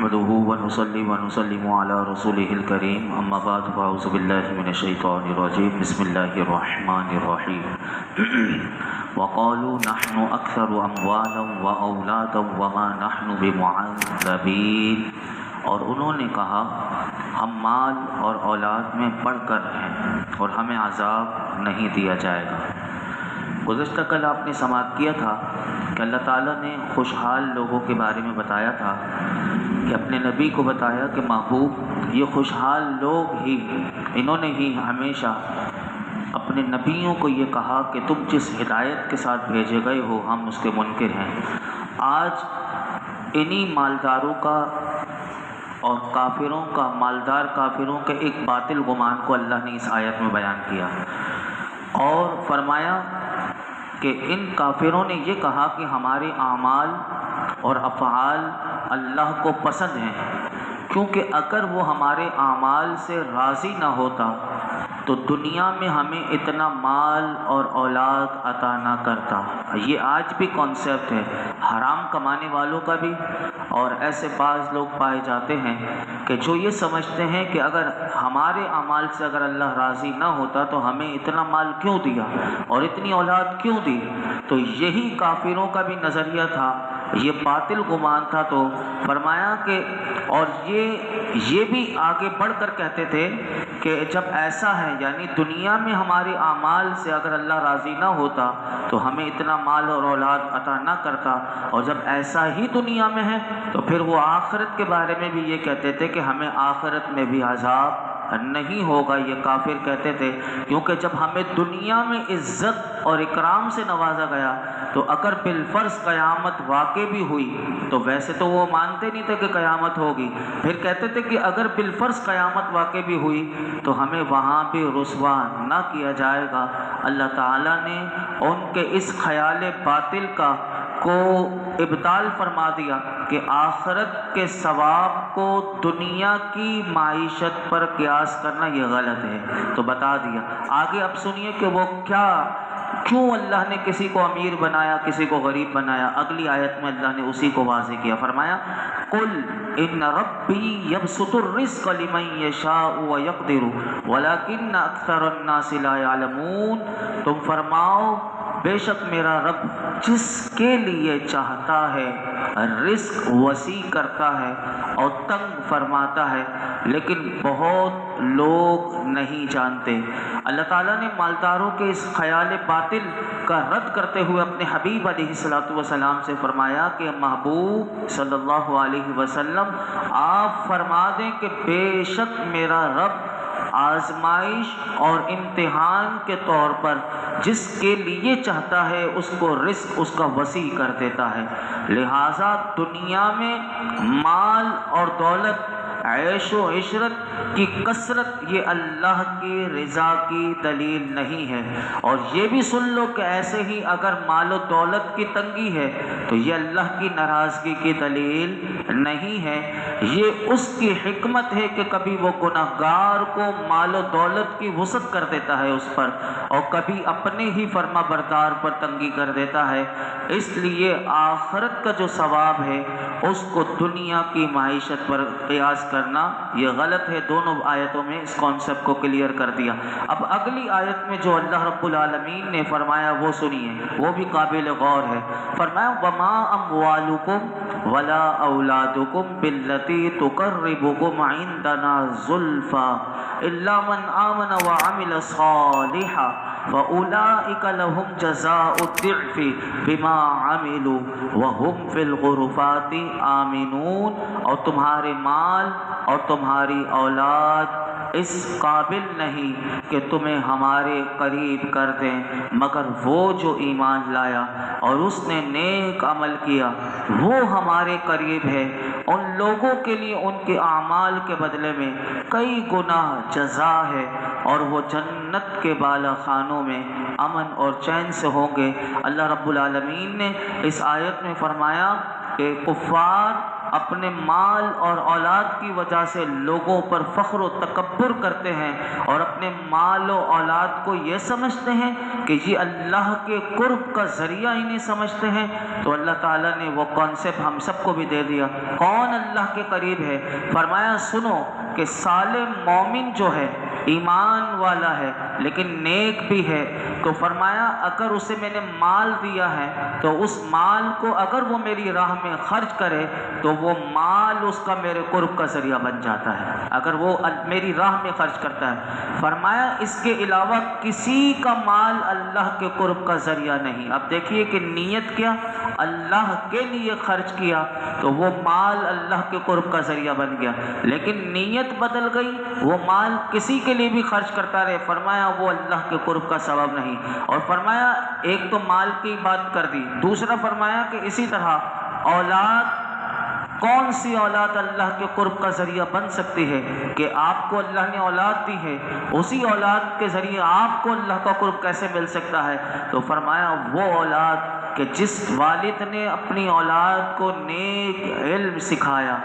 نحمده ونصلي ونسلم على رسوله الكريم اما بعد فاعوذ بالله من الشيطان الرجيم بسم الله الرحمن الرحيم وقالوا نحن اكثر اموالا واولادا وما نحن بمعذبين، اور انہوں نے کہا ہم مال اور اولاد میں بڑھ کر ہیں اور ہمیں عذاب نہیں دیا جائے گا۔ گزشتہ کل آپ نے سماعت کیا تھا کہ اللہ تعالیٰ نے خوشحال لوگوں کے بارے میں بتایا تھا کہ اپنے نبی کو بتایا کہ محبوب یہ خوشحال لوگ ہی، انہوں نے ہی ہمیشہ اپنے نبیوں کو یہ کہا کہ تم جس ہدایت کے ساتھ بھیجے گئے ہو ہم اس کے منکر ہیں۔ آج انہی مالداروں کا اور کافروں کا، مالدار کافروں کے ایک باطل گمان کو اللہ نے اس آیت میں بیان کیا اور فرمایا کہ ان کافروں نے یہ کہا کہ ہمارے اعمال اور افعال اللہ کو پسند ہیں، کیونکہ اگر وہ ہمارے اعمال سے راضی نہ ہوتا تو دنیا میں ہمیں اتنا مال اور اولاد عطا نہ کرتا۔ یہ آج بھی کانسیپٹ ہے حرام کمانے والوں کا بھی، اور ایسے بعض لوگ پائے جاتے ہیں کہ جو یہ سمجھتے ہیں کہ اگر ہمارے اعمال سے اگر اللہ راضی نہ ہوتا تو ہمیں اتنا مال کیوں دیا اور اتنی اولاد کیوں دی۔ تو یہی کافروں کا بھی نظریہ تھا، یہ باطل گمان تھا۔ تو فرمایا کہ اور یہ بھی آگے بڑھ کر کہتے تھے کہ جب ایسا ہے، یعنی دنیا میں ہمارے اعمال سے اگر اللہ راضی نہ ہوتا تو ہمیں اتنا مال اور اولاد عطا نہ کرتا، اور جب ایسا ہی دنیا میں ہے تو پھر وہ آخرت کے بارے میں بھی یہ کہتے تھے کہ ہمیں آخرت میں بھی عذاب نہیں ہوگا۔ یہ کافر کہتے تھے کیونکہ جب ہمیں دنیا میں عزت اور اکرام سے نوازا گیا تو اگر بالفرض قیامت واقع بھی ہوئی تو ویسے تو وہ مانتے نہیں تھے کہ قیامت ہوگی، پھر کہتے تھے کہ اگر بالفرض قیامت واقع بھی ہوئی تو ہمیں وہاں بھی رسوا نہ کیا جائے گا۔ اللہ تعالیٰ نے ان کے اس خیال باطل کو ابطال فرما دیا کہ آخرت کے ثواب کو دنیا کی معیشت پر قیاس کرنا یہ غلط ہے، تو بتا دیا۔ آگے اب سنیے کہ وہ کیوں اللہ نے کسی کو امیر بنایا کسی کو غریب بنایا۔ اگلی آیت میں اللہ نے اسی کو واضح کیا، فرمایا قل ان ربی یبسط الرزق لمن یشاء ویقدر ولکن اکثر الناس لا یعلمون، تم فرماؤ بے شک میرا رب جس کے لیے چاہتا ہے رزق وسیع کرتا ہے اور تنگ فرماتا ہے، لیکن بہت لوگ نہیں جانتے۔ اللہ تعالیٰ نے مالداروں کے اس خیال باطل کا رد کرتے ہوئے اپنے حبیب علیہ الصلوۃ والسلام سے فرمایا کہ محبوب صلی اللہ علیہ وسلم آپ فرما دیں کہ بے شک میرا رب آزمائش اور امتحان کے طور پر جس کے لیے چاہتا ہے اس کو رزق اس کا وسیع کر دیتا ہے۔ لہٰذا دنیا میں مال اور دولت، عیش و عشرت کی کثرت یہ اللہ کی رضا کی دلیل نہیں ہے، اور یہ بھی سن لو کہ ایسے ہی اگر مال و دولت کی تنگی ہے تو یہ اللہ کی ناراضگی کی دلیل نہیں ہے۔ یہ اس کی حکمت ہے کہ کبھی وہ گناہگار کو مال و دولت کی وسعت کر دیتا ہے اس پر، اور کبھی اپنے ہی فرما بردار پر تنگی کر دیتا ہے۔ اس لیے آخرت کا جو ثواب ہے اس کو دنیا کی معیشت پر قیاس کرنا یہ غلط ہے۔ دونوں آیتوں میں اس کانسیپٹ کو کلیئر کر دیا۔ اب اگلی آیت میں جو اللہ رب العالمین نے فرمایا وہ سنیے، وہ بھی قابل غور ہے۔ فرمایا وما اموالکم ولا اولادکم باللتی تقربکم عندنا زلفا الا من آمن وعمل صالحا فاولئک لهم جزاء الضعف بما عملوا وهم فی الغرفات آمنون، اور تمہارے مال اور تمہاری اولاد اس قابل نہیں کہ تمہیں ہمارے قریب کر دیں مگر وہ جو ایمان لایا اور اس نے نیک عمل کیا وہ ہمارے قریب ہے۔ ان لوگوں کے لیے ان کے اعمال کے بدلے میں کئی گنا جزا ہے، اور وہ جنت کے بالا خانوں میں امن اور چین سے ہوں گے۔ اللہ رب العالمین نے اس آیت میں فرمایا کہ کفار اپنے مال اور اولاد کی وجہ سے لوگوں پر فخر و تکبر کرتے ہیں اور اپنے مال و اولاد کو یہ سمجھتے ہیں کہ یہ اللہ کے قرب کا ذریعہ ہی نہیں سمجھتے ہیں، تو اللہ تعالیٰ نے وہ کانسیپٹ ہم سب کو بھی دے دیا۔ کون اللہ کے قریب ہے؟ فرمایا سنو کہ صالح مومن جو ہے ایمان والا ہے لیکن نیک بھی ہے، تو فرمایا اگر اسے میں نے مال دیا ہے تو اس مال کو اگر وہ میری راہ میں خرچ کرے تو وہ مال اس کا میرے قرب کا ذریعہ بن جاتا ہے، اگر وہ میری راہ میں خرچ کرتا ہے۔ فرمایا اس کے علاوہ کسی کا مال اللہ کے قرب کا ذریعہ نہیں۔ اب دیکھیے کہ نیت کیا، اللہ کے لیے خرچ کیا تو وہ مال اللہ کے قرب کا ذریعہ بن گیا، لیکن نیت بدل گئی، وہ مال کسی کے لیے بھی خرچ کرتا رہے، فرمایا وہ اللہ کے قرب کا سبب نہیں۔ اور فرمایا ایک تو مال کی بات کر دی، دوسرا فرمایا کہ اسی طرح اولاد، کون سی اولاد اللہ کے قرب کا ذریعہ بن سکتی ہے کہ آپ کو اللہ نے اولاد دی ہے، اسی اولاد کے ذریعے آپ کو اللہ کا قرب کیسے مل سکتا ہے؟ تو فرمایا وہ اولاد کہ جس والد نے اپنی اولاد کو نیک علم سکھایا،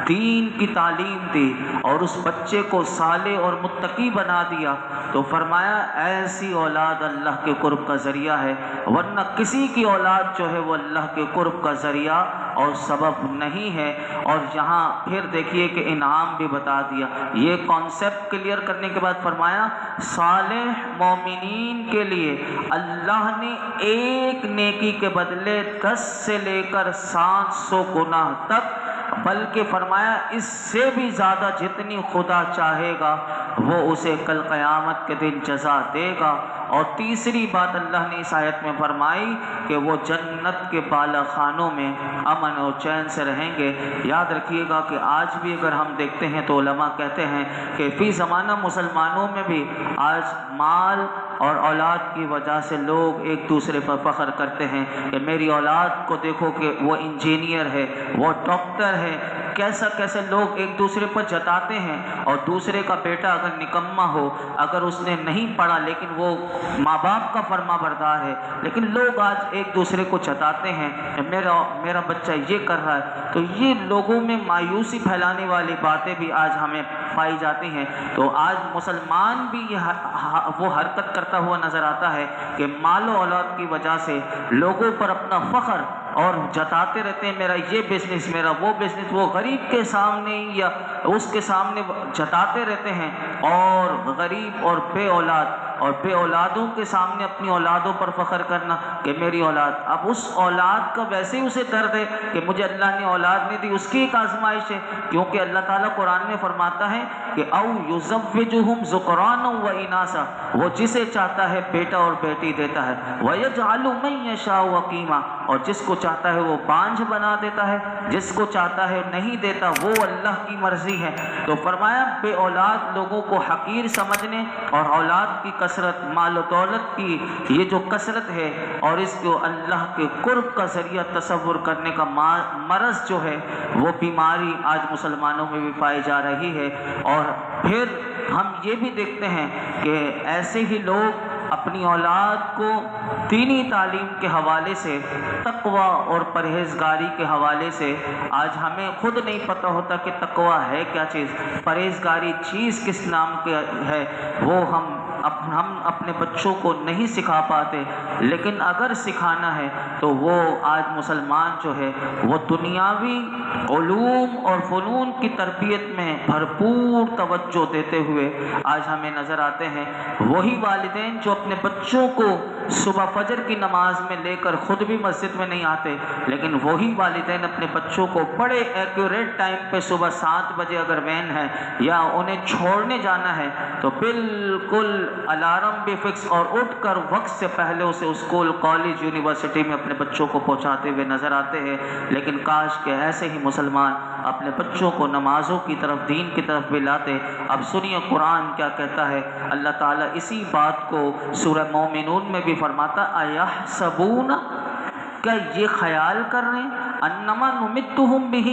دین کی تعلیم دی اور اس بچے کو صالح اور متقی بنا دیا، تو فرمایا ایسی اولاد اللہ کے قرب کا ذریعہ ہے، ورنہ کسی کی اولاد جو ہے وہ اللہ کے قرب کا ذریعہ اور سبب نہیں ہے۔ اور یہاں پھر دیکھیے کہ انعام بھی بتا دیا۔ یہ کانسیپٹ کلیئر کرنے کے بعد فرمایا صالح مومنین کے لیے اللہ نے ایک نیکی کے بدلے 10 سے لے کر 700 گناہ تک، بلکہ فرمایا اس سے بھی زیادہ جتنی خدا چاہے گا وہ اسے کل قیامت کے دن جزا دے گا۔ اور تیسری بات اللہ نے اس آیت میں فرمائی کہ وہ جنت کے بالا خانوں میں امن اور چین سے رہیں گے۔ یاد رکھیے گا کہ آج بھی اگر ہم دیکھتے ہیں تو علماء کہتے ہیں کہ فی زمانہ مسلمانوں میں بھی آج مال اور اولاد کی وجہ سے لوگ ایک دوسرے پر فخر کرتے ہیں کہ میری اولاد کو دیکھو کہ وہ انجینئر ہے، وہ ڈاکٹر ہے، کیسا کیسے لوگ ایک دوسرے پر جتاتے ہیں۔ اور دوسرے کا بیٹا اگر نکما ہو، اگر اس نے نہیں پڑھا لیکن وہ ماں باپ کا فرما بردار ہے، لیکن لوگ آج ایک دوسرے کو جتاتے ہیں کہ میرا بچہ یہ کر رہا ہے، تو یہ لوگوں میں مایوسی پھیلانے والی باتیں بھی آج ہمیں پائی جاتی ہیں۔ تو آج مسلمان بھی وہ حرکت کرتا ہوا نظر آتا ہے کہ مال و اولاد کی وجہ سے لوگوں پر اپنا فخر اور جتاتے رہتے ہیں، میرا یہ بزنس، میرا وہ بزنس، وہ غریب کے سامنے یا اس کے سامنے جتاتے رہتے ہیں، اور غریب اور بے اولادوں کے سامنے اپنی اولادوں پر فخر کرنا کہ میری اولاد۔ اب اس اولاد کا ویسے ہی اسے درد ہے کہ مجھے اللہ نے اولاد نہیں دی، اس کی ایک آزمائش ہے، کیونکہ اللہ تعالیٰ قرآن میں فرماتا ہے کہ او یزوجہم ذکرانا و اناسا، وہ جسے چاہتا ہے بیٹا اور بیٹی دیتا ہے، ویجعل من یشاء عقیما، اور جس کو چاہتا ہے وہ بانجھ بنا دیتا ہے، جس کو چاہتا ہے نہیں دیتا، وہ اللہ کی مرضی ہے۔ تو فرمایا بے اولاد لوگوں کو حقیر سمجھنے اور اولاد کی کثرت، مال و دولت کی یہ جو کثرت ہے اور اس کو اللہ کے قرب کا ذریعہ تصور کرنے کا مرض جو ہے، وہ بیماری آج مسلمانوں میں بھی پائی جا رہی ہے۔ اور پھر ہم یہ بھی دیکھتے ہیں کہ ایسے ہی لوگ اپنی اولاد کو دینی تعلیم کے حوالے سے، تقوی اور پرہیزگاری کے حوالے سے، آج ہمیں خود نہیں پتہ ہوتا کہ تقوی ہے کیا چیز، پرہیزگاری چیز کس نام کے ہے، وہ ہم اپنے بچوں کو نہیں سکھا پاتے۔ لیکن اگر سکھانا ہے تو وہ آج مسلمان جو ہے وہ دنیاوی علوم اور فنون کی تربیت میں بھرپور توجہ دیتے ہوئے آج ہمیں نظر آتے ہیں۔ وہی والدین جو اپنے بچوں کو صبح فجر کی نماز میں لے کر خود بھی مسجد میں نہیں آتے، لیکن وہی والدین اپنے بچوں کو بڑے ایکوریٹ ٹائم پہ صبح 7 بجے اگر وین ہے یا انہیں چھوڑنے جانا ہے تو بالکل الارم بھی فکس اور اٹھ کر وقت سے پہلے اسے اسکول، کالج، یونیورسٹی میں اپنے بچوں کو پہنچاتے ہوئے نظر آتے ہیں۔ لیکن کاش کہ ایسے ہی مسلمان اپنے بچوں کو نمازوں کی طرف، دین کی طرف بھی لاتے۔ اب سنیے قرآن کیا کہتا ہے۔ اللہ تعالیٰ اسی بات کو سورہ مومنون میں بھی فرماتا، اَيَحْسَبُونَ، کیا یہ خیال کر رہے ہیں، انما نمدہم بہ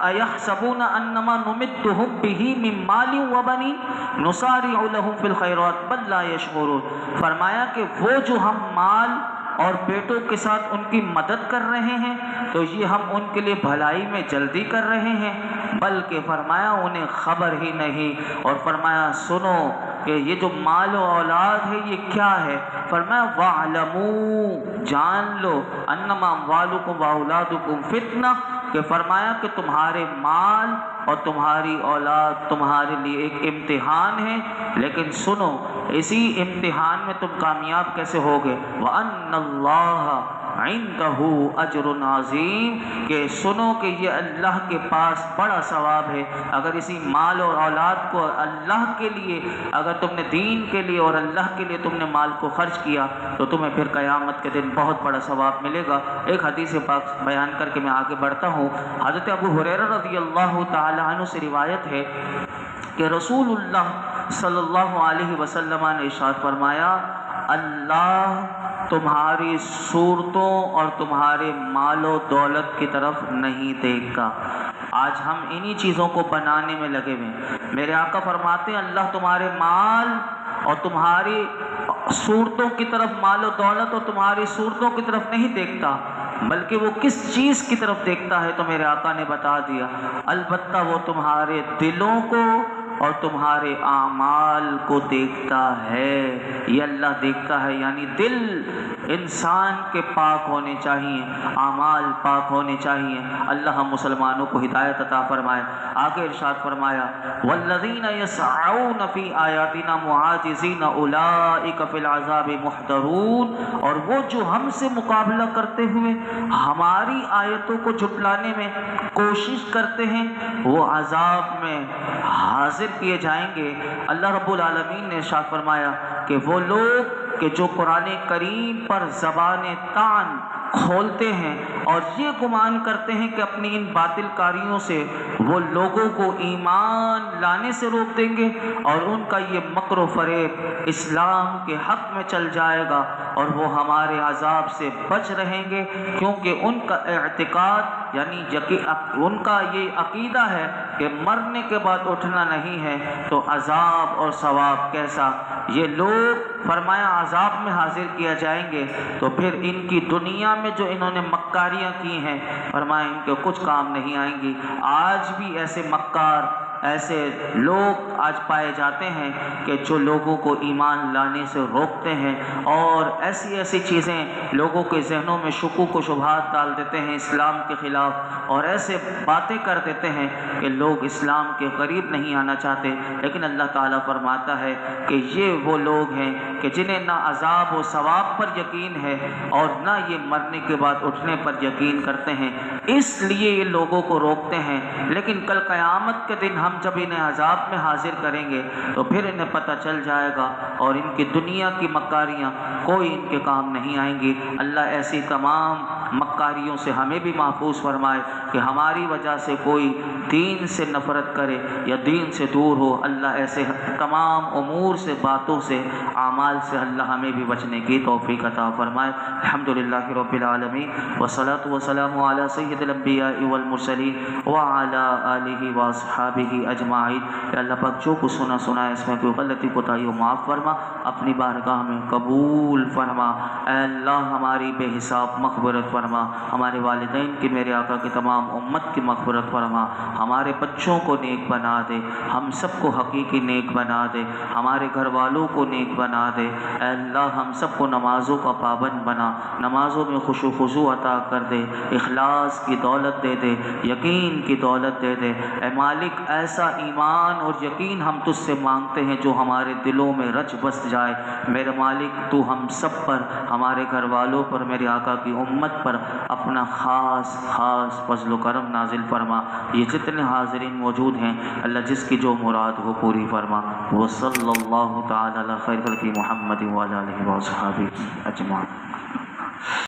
اَيَحْسَبُونَ انما نمدہم بہ من مال و بنین نسارع لہم فی الخیرات بل لا یشعرون۔ فرمایا کہ وہ جو ہم مال اور بیٹوں کے ساتھ ان کی مدد کر رہے ہیں تو یہ ہم ان کے لیے بھلائی میں جلدی کر رہے ہیں، بلکہ فرمایا انہیں خبر ہی نہیں، اور فرمایا سنو کہ یہ جو مال و اولاد ہے یہ کیا ہے؟ فرمایا وَاعْلَمُوا، جان لو، انما اموالکم واولادکم فتنہ، کہ فرمایا کہ تمہارے مال اور تمہاری اولاد تمہارے لیے ایک امتحان ہے، لیکن سنو اسی امتحان میں تم کامیاب کیسے ہوگے؟ وَأَنَّ اللَّهَ عِندَهُ أَجْرٌ عَظِيمٌ، کہ سنو کہ یہ اللہ کے پاس بڑا ثواب ہے۔ اگر اسی مال اور اولاد کو اللہ کے لیے، اگر تم نے دین کے لیے اور اللہ کے لیے تم نے مال کو خرچ کیا تو تمہیں پھر قیامت کے دن بہت بڑا ثواب ملے گا۔ ایک حدیث پاک بیان کر کے میں آگے بڑھتا ہوں۔ حضرت ابو ہریرہ رضی اللہ تعالی عنہ سے روایت ہے کہ رسول اللہ صلی اللہ علیہ وسلم نے ارشاد فرمایا، اللہ تمہاری صورتوں اور تمہارے مال و دولت کی طرف نہیں دیکھتا۔ آج ہم انہی چیزوں کو بنانے میں لگے ہوئے ہیں۔ میرے آقا فرماتے ہیں اللہ تمہارے مال اور تمہاری صورتوں کی طرف، مال و دولت اور تمہاری صورتوں کی طرف نہیں دیکھتا، بلکہ وہ کس چیز کی طرف دیکھتا ہے تو میرے آقا نے بتا دیا، البتہ وہ تمہارے دلوں کو اور تمہارے اعمال کو دیکھتا ہے۔ یہ اللہ دیکھتا ہے، یعنی دل انسان کے پاک ہونے چاہیے، اعمال پاک ہونے چاہیے۔ اللہ ہم مسلمانوں کو ہدایت عطا فرمائے۔ آگے ارشاد فرمایا والذین یسعون فی آیاتنا معاجزین اولئک فی العذاب محضرون، اور وہ جو ہم سے مقابلہ کرتے ہوئے ہماری آیتوں کو جھٹلانے میں کوشش کرتے ہیں وہ عذاب میں حاضر کیے جائیں گے۔ اللہ رب العالمین نے ارشاد فرمایا کہ وہ لوگ کہ جو قرآن کریم پر زبان طعن کھولتے ہیں اور یہ گمان کرتے ہیں کہ اپنی ان باطل کاریوں سے وہ لوگوں کو ایمان لانے سے روک دیں گے، اور ان کا یہ مکر و فریب اسلام کے حق میں چل جائے گا اور وہ ہمارے عذاب سے بچ رہیں گے، کیونکہ ان کا اعتقاد یعنی ان کا یہ عقیدہ ہے کہ مرنے کے بعد اٹھنا نہیں ہے تو عذاب اور ثواب کیسا۔ یہ لوگ فرمایا عذاب میں حاضر کیا جائیں گے تو پھر ان کی دنیا میں جو انہوں نے مکاریاں کی ہیں فرمایا ان کے کچھ کام نہیں آئیں گی۔ آج بھی ایسے مکار، ایسے لوگ آج پائے جاتے ہیں کہ جو لوگوں کو ایمان لانے سے روکتے ہیں اور ایسی ایسی چیزیں لوگوں کے ذہنوں میں شکوک و شبہات ڈال دیتے ہیں اسلام کے خلاف، اور ایسے باتیں کر دیتے ہیں کہ لوگ اسلام کے قریب نہیں آنا چاہتے۔ لیکن اللہ تعالیٰ فرماتا ہے کہ یہ وہ لوگ ہیں کہ جنہیں نہ عذاب و ثواب پر یقین ہے اور نہ یہ مرنے کے بعد اٹھنے پر یقین کرتے ہیں، اس لیے یہ لوگوں کو روکتے ہیں۔ لیکن کل قیامت کے دن ہم جب انہیں عذاب میں حاضر کریں گے تو پھر انہیں پتہ چل جائے گا اور ان کی دنیا کی مکاریاں کوئی ان کے کام نہیں آئیں گی۔ اللہ ایسی تمام مکاریوں سے ہمیں بھی محفوظ فرمائے کہ ہماری وجہ سے کوئی دین سے نفرت کرے یا دین سے دور ہو۔ اللہ ایسے تمام امور سے، باتوں سے، اعمال سے اللہ ہمیں بھی بچنے کی توفیق عطا فرمائے۔ الحمدللہ رب العالمین والصلاة والسلام علی سید الانبیاء والمرسلین وعلی آلہ واصحابہ اجمعین۔ کہ اللہ پاک جو کچھ سنا ہے اس میں کوئی غلطی کوتاہی ہو معاف فرما، اپنی بارگاہ میں قبول فرما۔ اے اللہ ہماری بے حساب مغفرت فرما، ہمارے والدین کی، میرے آقا کی تمام امت کی مغفرت فرما، ہمارے بچوں کو نیک بنا دے، ہم سب کو حقیقی نیک بنا دے، ہمارے گھر والوں کو نیک بنا دے۔ اے اللہ ہم سب کو نمازوں کا پابند بنا، نمازوں میں خشوع و خضوع عطا کر دے، اخلاص کی دولت دے دے، یقین کی دولت دے دے۔ اے مالک ایسا ایمان اور یقین ہم تجھ سے مانگتے ہیں جو ہمارے دلوں میں رچ بس جائے۔ میرے مالک تو ہم سب پر، ہمارے گھر والوں پر، میرے آقا کی امت پر اپنا خاص فضل و کرم نازل فرما۔ یہ جتنے حاضرین موجود ہیں اللہ جس کی جو مراد ہو پوری فرما۔ وصلی اللہ تعالی علی خیر خلق محمد وعلی آلہ وصحبہ اجمعین۔